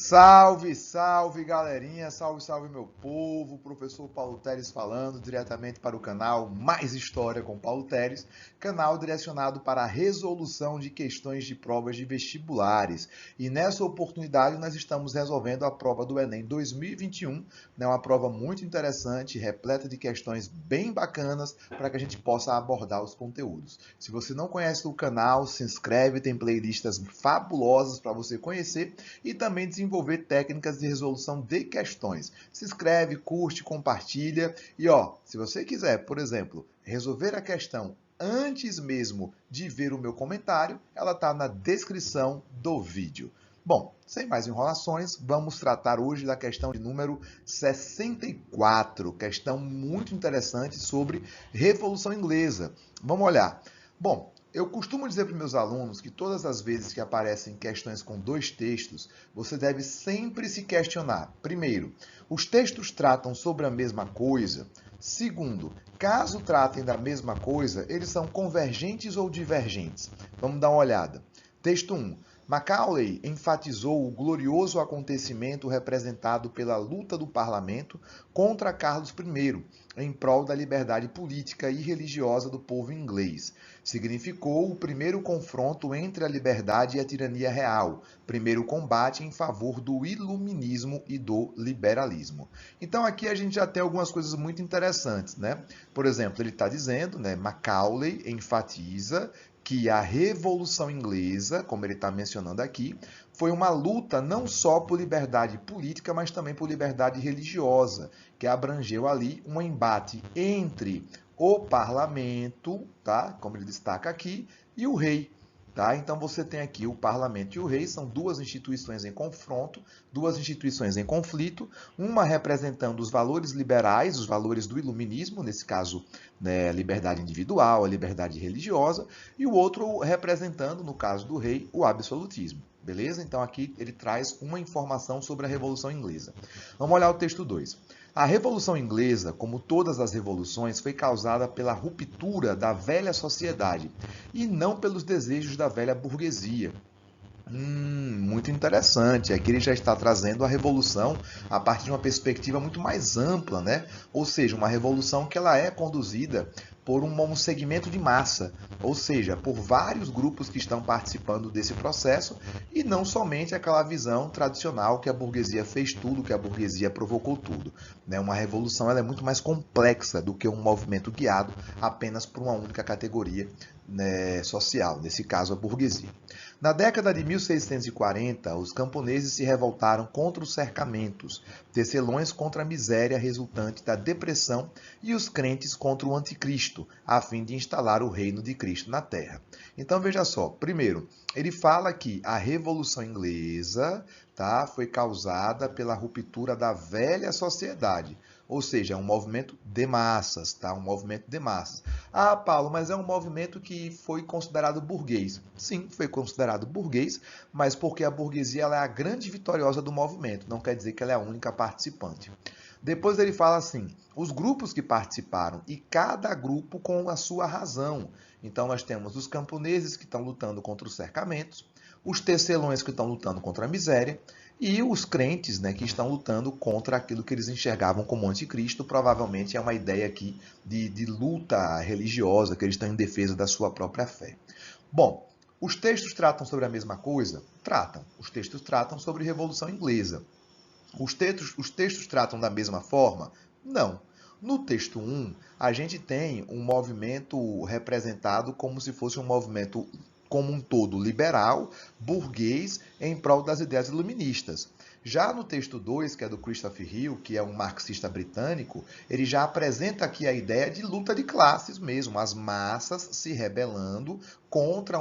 Salve, salve galerinha, salve, salve meu povo, professor Paulo Teres falando diretamente para o canal Mais História com Paulo Teres, canal direcionado para a resolução de questões de provas de vestibulares. E nessa oportunidade nós estamos resolvendo a prova do Enem 2021, né, uma prova muito interessante, repleta de questões bem bacanas para que a gente possa abordar os conteúdos. Se você não conhece o canal, se inscreve, tem playlists fabulosas para você conhecer e também desenvolver técnicas de resolução de questões. Se inscreve, curte, compartilha e se você quiser, por exemplo, resolver a questão antes mesmo de ver o meu comentário, ela está na descrição do vídeo. Bom, sem mais enrolações, vamos tratar hoje da questão de número 64, questão muito interessante sobre Revolução Inglesa. Vamos olhar. Bom, eu costumo dizer para os meus alunos que todas as vezes que aparecem questões com dois textos, você deve sempre se questionar. Primeiro, os textos tratam sobre a mesma coisa? Segundo, caso tratem da mesma coisa, eles são convergentes ou divergentes? Vamos dar uma olhada. Texto 1. Macaulay enfatizou o glorioso acontecimento representado pela luta do parlamento contra Carlos I, em prol da liberdade política e religiosa do povo inglês. Significou o primeiro confronto entre a liberdade e a tirania real, primeiro combate em favor do iluminismo e do liberalismo. Então aqui a gente já tem algumas coisas muito interessantes, né? Por exemplo, ele está dizendo, né, Macaulay enfatiza que a Revolução Inglesa, como ele está mencionando aqui, foi uma luta não só por liberdade política, mas também por liberdade religiosa, que abrangeu ali um embate entre o parlamento, tá? Como ele destaca aqui, e o rei. Tá? Então você tem aqui o parlamento e o rei, são duas instituições em confronto, duas instituições em conflito, uma representando os valores liberais, os valores do iluminismo, nesse caso, né, a liberdade individual, a liberdade religiosa, e o outro representando, no caso do rei, o absolutismo. Beleza? Então aqui ele traz uma informação sobre a Revolução Inglesa. Vamos olhar o texto 2. A Revolução Inglesa, como todas as revoluções, foi causada pela ruptura da velha sociedade e não pelos desejos da velha burguesia. Muito interessante. Aqui ele já está trazendo a revolução a partir de uma perspectiva muito mais ampla, né? Ou seja, uma revolução que ela é conduzida por um segmento de massa, ou seja, por vários grupos que estão participando desse processo e não somente aquela visão tradicional que a burguesia fez tudo, que a burguesia provocou tudo. Né? Uma revolução ela é muito mais complexa do que um movimento guiado apenas por uma única categoria, né, social, nesse caso a burguesia. Na década de 1640, os camponeses se revoltaram contra os cercamentos, tecelões contra a miséria resultante da depressão e os crentes contra o anticristo, a fim de instalar o reino de Cristo na terra. Então veja só, primeiro, ele fala que a Revolução Inglesa, tá, foi causada pela ruptura da velha sociedade. Ou seja, é um movimento de massas, tá? Um movimento de massas. Ah, Paulo, mas é um movimento que foi considerado burguês. Sim, foi considerado burguês, mas porque a burguesia ela é a grande vitoriosa do movimento, não quer dizer que ela é a única participante. Depois ele fala assim, os grupos que participaram, e cada grupo com a sua razão. Então nós temos os camponeses que estão lutando contra os cercamentos, os tecelões que estão lutando contra a miséria, e os crentes, né, que estão lutando contra aquilo que eles enxergavam como anticristo, provavelmente é uma ideia aqui de luta religiosa, que eles estão em defesa da sua própria fé. Bom, os textos tratam sobre a mesma coisa? Tratam. Os textos tratam sobre Revolução Inglesa. Os textos tratam da mesma forma? Não. No texto 1, a gente tem um movimento representado como se fosse um movimento como um todo liberal, burguês, em prol das ideias iluministas. Já no texto 2, que é do Christopher Hill, que é um marxista britânico, ele já apresenta aqui a ideia de luta de classes mesmo, as massas se rebelando contra,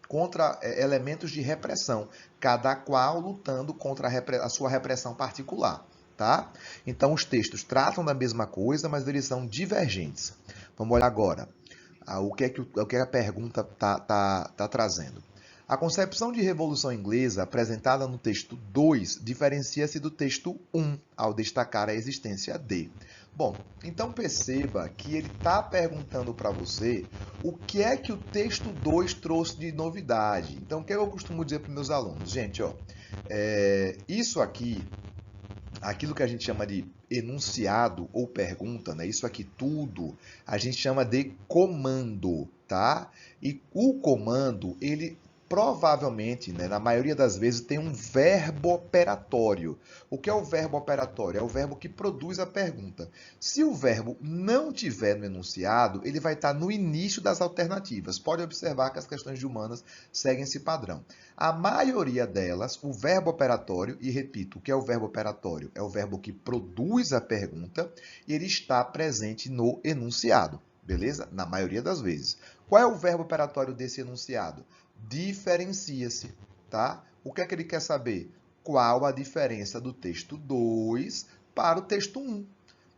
contra elementos de repressão, cada qual lutando contra a sua repressão particular. Tá? Então os textos tratam da mesma coisa, mas eles são divergentes. Vamos olhar agora o que a pergunta está trazendo. A concepção de Revolução Inglesa, apresentada no texto 2, diferencia-se do texto 1, ao destacar a existência de. Bom, então perceba que ele está perguntando para você o que é que o texto 2 trouxe de novidade. Então, o que eu costumo dizer para os meus alunos? Gente, Isso aqui, aquilo que a gente chama de enunciado ou pergunta, né? Isso aqui tudo a gente chama de comando, tá? E o comando, ele provavelmente, né, na maioria das vezes, tem um verbo operatório. O que é o verbo operatório? É o verbo que produz a pergunta. Se o verbo não tiver no enunciado, ele vai estar no início das alternativas. Pode observar que as questões de humanas seguem esse padrão. A maioria delas, o verbo operatório, e repito, o que é o verbo operatório? É o verbo que produz a pergunta e ele está presente no enunciado, beleza? Na maioria das vezes. Qual é o verbo operatório desse enunciado? Diferencia-se, tá? O que é que ele quer saber? Qual a diferença do texto 2 para o texto 1?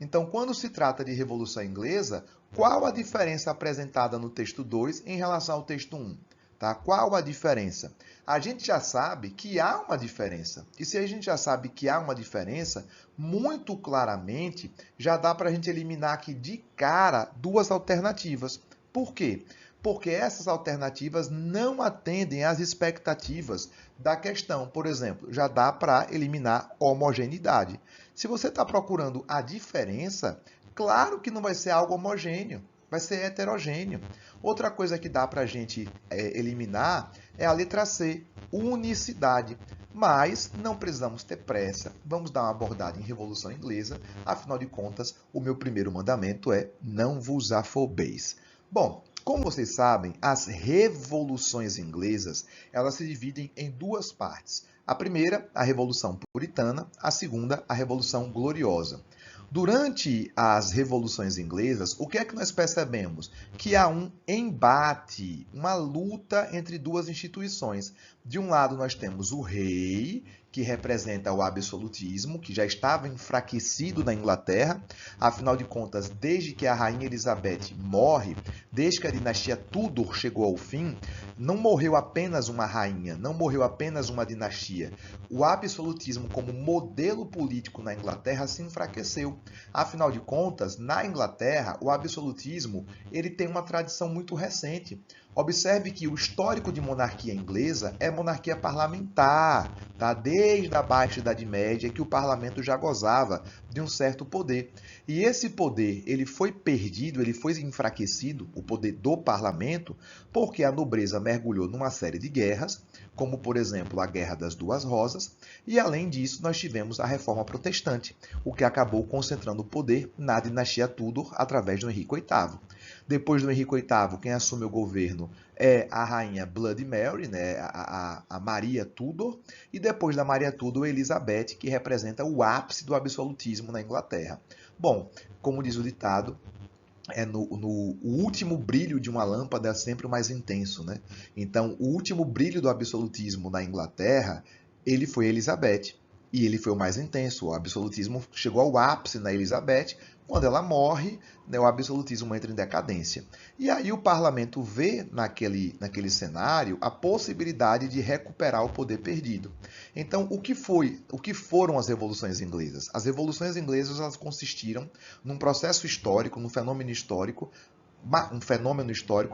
Então, quando se trata de Revolução Inglesa, qual a diferença apresentada no texto 2 em relação ao texto 1? Tá? Qual a diferença? A gente já sabe que há uma diferença. E se a gente já sabe que há uma diferença, muito claramente já dá para a gente eliminar aqui de cara duas alternativas. Por quê? Porque essas alternativas não atendem às expectativas da questão. Por exemplo, já dá para eliminar homogeneidade. Se você está procurando a diferença, claro que não vai ser algo homogêneo, vai ser heterogêneo. Outra coisa que dá para a gente eliminar é a letra C, unicidade. Mas não precisamos ter pressa, vamos dar uma abordada em Revolução Inglesa, afinal de contas, o meu primeiro mandamento é não vos afobeis. Bom, como vocês sabem, as revoluções inglesas, elas se dividem em duas partes. A primeira, a Revolução Puritana, a segunda, a Revolução Gloriosa. Durante as revoluções inglesas, o que é que nós percebemos? Que há um embate, uma luta entre duas instituições. De um lado, nós temos o rei, que representa o absolutismo, que já estava enfraquecido na Inglaterra. Afinal de contas, desde que a rainha Elizabeth morre, desde que a dinastia Tudor chegou ao fim, não morreu apenas uma rainha, não morreu apenas uma dinastia. O absolutismo como modelo político na Inglaterra se enfraqueceu. Afinal de contas, na Inglaterra, o absolutismo ele tem uma tradição muito recente. Observe que o histórico de monarquia inglesa é monarquia parlamentar, tá? Desde a Baixa Idade Média que o parlamento já gozava de um certo poder. E esse poder, ele foi perdido, ele foi enfraquecido, o poder do parlamento, porque a nobreza mergulhou numa série de guerras, como por exemplo a Guerra das Duas Rosas, e além disso nós tivemos a Reforma Protestante, o que acabou concentrando o poder na dinastia Tudor através do Henrique VIII. Depois do Henrique VIII, quem assume o governo é a rainha Bloody Mary, né, a Maria Tudor, e depois da Maria Tudor, Elizabeth, que representa o ápice do absolutismo na Inglaterra. Bom, como diz o ditado, o último brilho de uma lâmpada é sempre o mais intenso, né? Então, o último brilho do absolutismo na Inglaterra, ele foi Elizabeth. E ele foi o mais intenso. O absolutismo chegou ao ápice na Elizabeth. Quando ela morre, né, o absolutismo entra em decadência. E aí o parlamento vê naquele cenário a possibilidade de recuperar o poder perdido. Então, o que foram as revoluções inglesas? As revoluções inglesas elas consistiram num processo histórico, num fenômeno histórico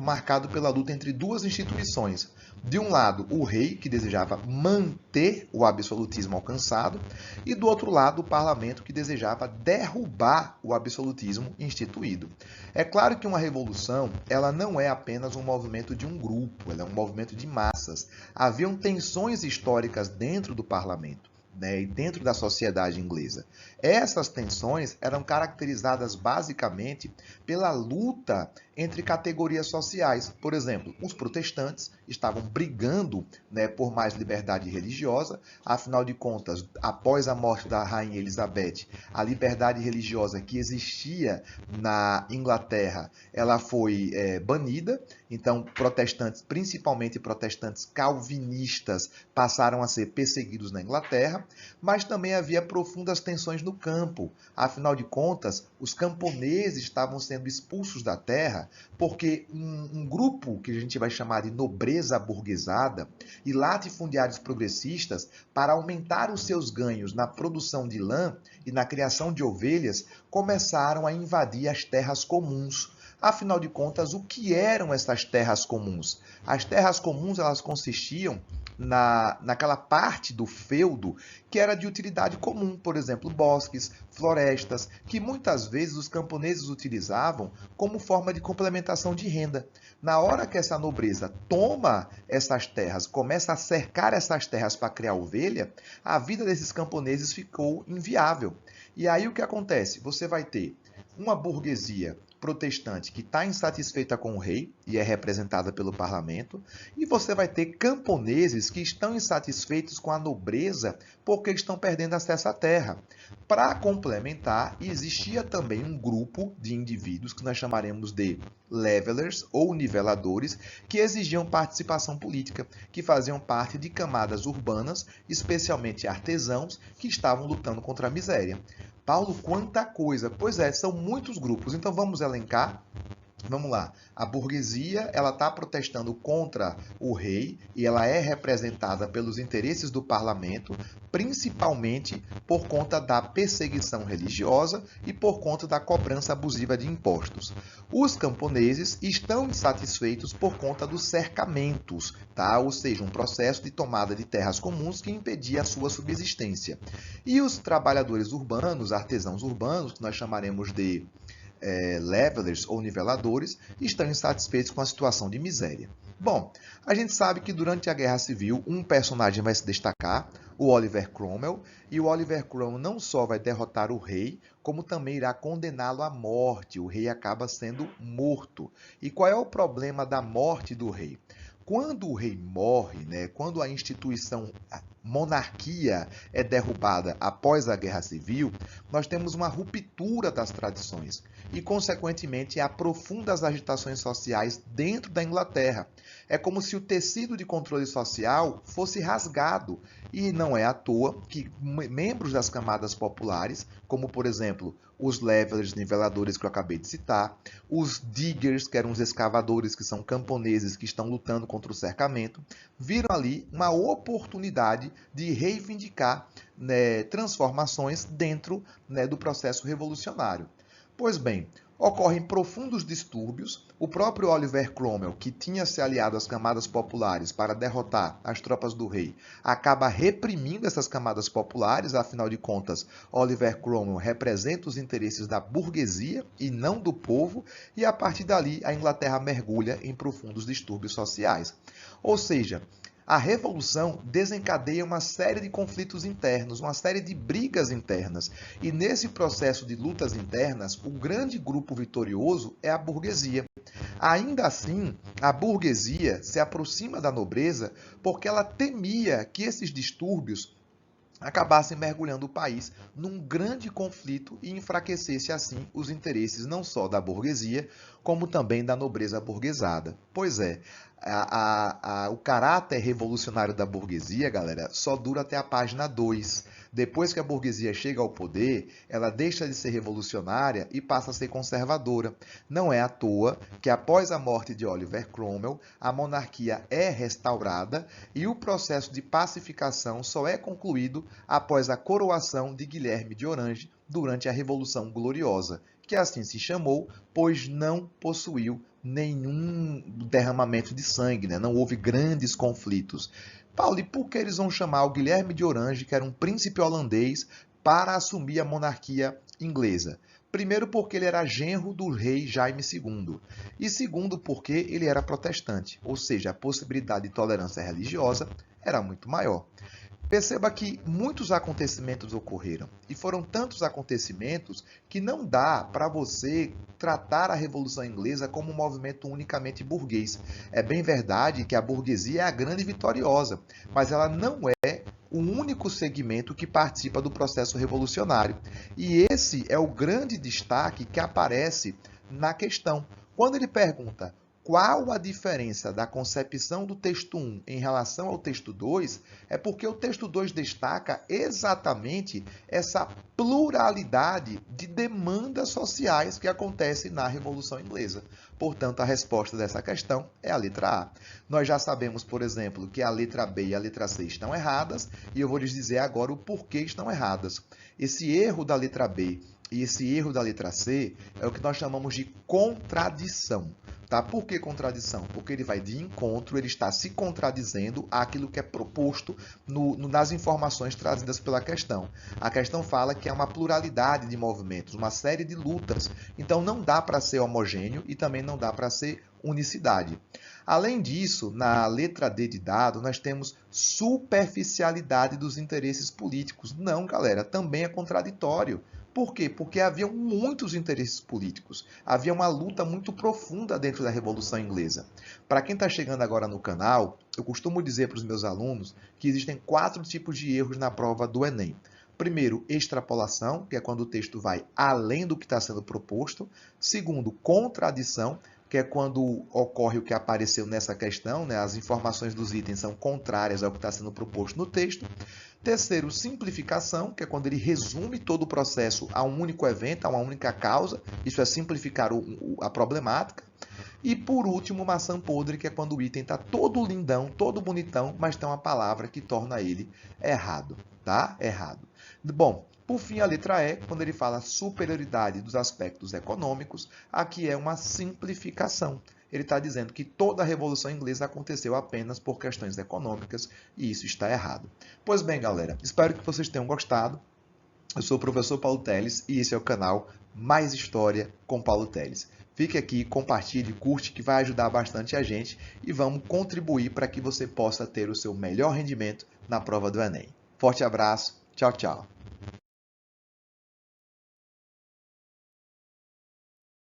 marcado pela luta entre duas instituições. De um lado, o rei, que desejava manter o absolutismo alcançado, e do outro lado, o parlamento, que desejava derrubar o absolutismo instituído. É claro que uma revolução ela não é apenas um movimento de um grupo, ela é um movimento de massas. Haviam tensões históricas dentro do parlamento, né, e dentro da sociedade inglesa. Essas tensões eram caracterizadas basicamente pela luta entre categorias sociais. Por exemplo, os protestantes estavam brigando, né, por mais liberdade religiosa. Afinal de contas, após a morte da rainha Elizabeth, a liberdade religiosa que existia na Inglaterra, ela foi banida. Então, protestantes, principalmente protestantes calvinistas, passaram a ser perseguidos na Inglaterra, mas também havia profundas tensões no campo. Afinal de contas, os camponeses estavam sendo expulsos da terra porque um grupo que a gente vai chamar de nobreza aburguesada e latifundiários progressistas, para aumentar os seus ganhos na produção de lã e na criação de ovelhas, começaram a invadir as terras comuns. Afinal de contas, o que eram essas terras comuns? As terras comuns elas consistiam naquela parte do feudo que era de utilidade comum, por exemplo, bosques, florestas, que muitas vezes os camponeses utilizavam como forma de complementação de renda. Na hora que essa nobreza toma essas terras, começa a cercar essas terras para criar ovelha, a vida desses camponeses ficou inviável. E aí o que acontece? Você vai ter uma burguesia protestante que está insatisfeita com o rei e é representada pelo parlamento, e você vai ter camponeses que estão insatisfeitos com a nobreza porque estão perdendo acesso à terra. Para complementar, existia também um grupo de indivíduos que nós chamaremos de levelers ou niveladores, que exigiam participação política, que faziam parte de camadas urbanas, especialmente artesãos, que estavam lutando contra a miséria. Paulo, quanta coisa! Pois é, são muitos grupos. Então vamos elencar. Vamos lá. A burguesia, ela está protestando contra o rei e ela é representada pelos interesses do parlamento, principalmente por conta da perseguição religiosa e por conta da cobrança abusiva de impostos. Os camponeses estão insatisfeitos por conta dos cercamentos, tá? Ou seja, um processo de tomada de terras comuns que impedia a sua subsistência. E os trabalhadores urbanos, artesãos urbanos, que nós chamaremos de levelers ou niveladores, estão insatisfeitos com a situação de miséria. Bom, a gente sabe que durante a Guerra Civil um personagem vai se destacar, o Oliver Cromwell, e o Oliver Cromwell não só vai derrotar o rei, como também irá condená-lo à morte. O rei acaba sendo morto. E qual é o problema da morte do rei? Quando o rei morre, quando a instituição monarquia é derrubada após a Guerra Civil, nós temos uma ruptura das tradições e, consequentemente, há profundas agitações sociais dentro da Inglaterra. É como se o tecido de controle social fosse rasgado. E não é à toa que membros das camadas populares, como, por exemplo, os levelers, niveladores que eu acabei de citar, os diggers, que eram os escavadores, que são camponeses que estão lutando contra o cercamento, viram ali uma oportunidade de reivindicar transformações dentro do processo revolucionário. Pois bem, ocorrem profundos distúrbios. O próprio Oliver Cromwell, que tinha se aliado às camadas populares para derrotar as tropas do rei, acaba reprimindo essas camadas populares. Afinal de contas, Oliver Cromwell representa os interesses da burguesia e não do povo, e a partir dali a Inglaterra mergulha em profundos distúrbios sociais. Ou seja, a Revolução desencadeia uma série de conflitos internos, uma série de brigas internas. E nesse processo de lutas internas, o grande grupo vitorioso é a burguesia. Ainda assim, a burguesia se aproxima da nobreza porque ela temia que esses distúrbios acabassem mergulhando o país num grande conflito e enfraquecesse assim os interesses não só da burguesia, como também da nobreza burguesada. Pois é, o caráter revolucionário da burguesia, galera, só dura até a página 2. Depois que a burguesia chega ao poder, ela deixa de ser revolucionária e passa a ser conservadora. Não é à toa que, após a morte de Oliver Cromwell, a monarquia é restaurada e o processo de pacificação só é concluído após a coroação de Guilherme de Orange durante a Revolução Gloriosa, que assim se chamou, pois não possuiu nenhum derramamento de sangue, não houve grandes conflitos. Paulo, e por que eles vão chamar o Guilherme de Orange, que era um príncipe holandês, para assumir a monarquia inglesa? Primeiro, porque ele era genro do rei Jaime II. E segundo, porque ele era protestante, ou seja, a possibilidade de tolerância religiosa era muito maior. Perceba que muitos acontecimentos ocorreram, e foram tantos acontecimentos que não dá para você tratar a Revolução Inglesa como um movimento unicamente burguês. É bem verdade que a burguesia é a grande vitoriosa, mas ela não é o único segmento que participa do processo revolucionário. E esse é o grande destaque que aparece na questão. Quando ele pergunta qual a diferença da concepção do texto 1 em relação ao texto 2, é porque o texto 2 destaca exatamente essa pluralidade de demandas sociais que acontecem na Revolução Inglesa. Portanto, a resposta dessa questão é a letra A. Nós já sabemos, por exemplo, que a letra B e a letra C estão erradas, e eu vou lhes dizer agora o porquê estão erradas. Esse erro da letra B E esse erro da letra C é o que nós chamamos de contradição. Tá? Por que contradição? Porque ele vai de encontro, ele está se contradizendo àquilo que é proposto nas informações trazidas pela questão. A questão fala que há uma pluralidade de movimentos, uma série de lutas. Então não dá para ser homogêneo e também não dá para ser unicidade. Além disso, na letra D de dado, nós temos superficialidade dos interesses políticos. Não, galera, também é contraditório. Por quê? Porque haviam muitos interesses políticos. Havia uma luta muito profunda dentro da Revolução Inglesa. Para quem está chegando agora no canal, eu costumo dizer para os meus alunos que existem 4 tipos de erros na prova do Enem. Primeiro, extrapolação, que é quando o texto vai além do que está sendo proposto. Segundo, contradição, que é quando ocorre o que apareceu nessa questão, né? As informações dos itens são contrárias ao que está sendo proposto no texto. Terceiro, simplificação, que é quando ele resume todo o processo a um único evento, a uma única causa. Isso é simplificar a problemática. E por último, maçã podre, que é quando o item está todo lindão, todo bonitão, mas tem uma palavra que torna ele errado, tá? Errado. Bom, por fim, a letra E, quando ele fala superioridade dos aspectos econômicos, aqui é uma simplificação. Ele está dizendo que toda a Revolução Inglesa aconteceu apenas por questões econômicas e isso está errado. Pois bem, galera, espero que vocês tenham gostado. Eu sou o professor Paulo Teles e esse é o canal Mais História com Paulo Teles. Fique aqui, compartilhe, curte, que vai ajudar bastante a gente e vamos contribuir para que você possa ter o seu melhor rendimento na prova do Enem. Forte abraço, tchau, tchau.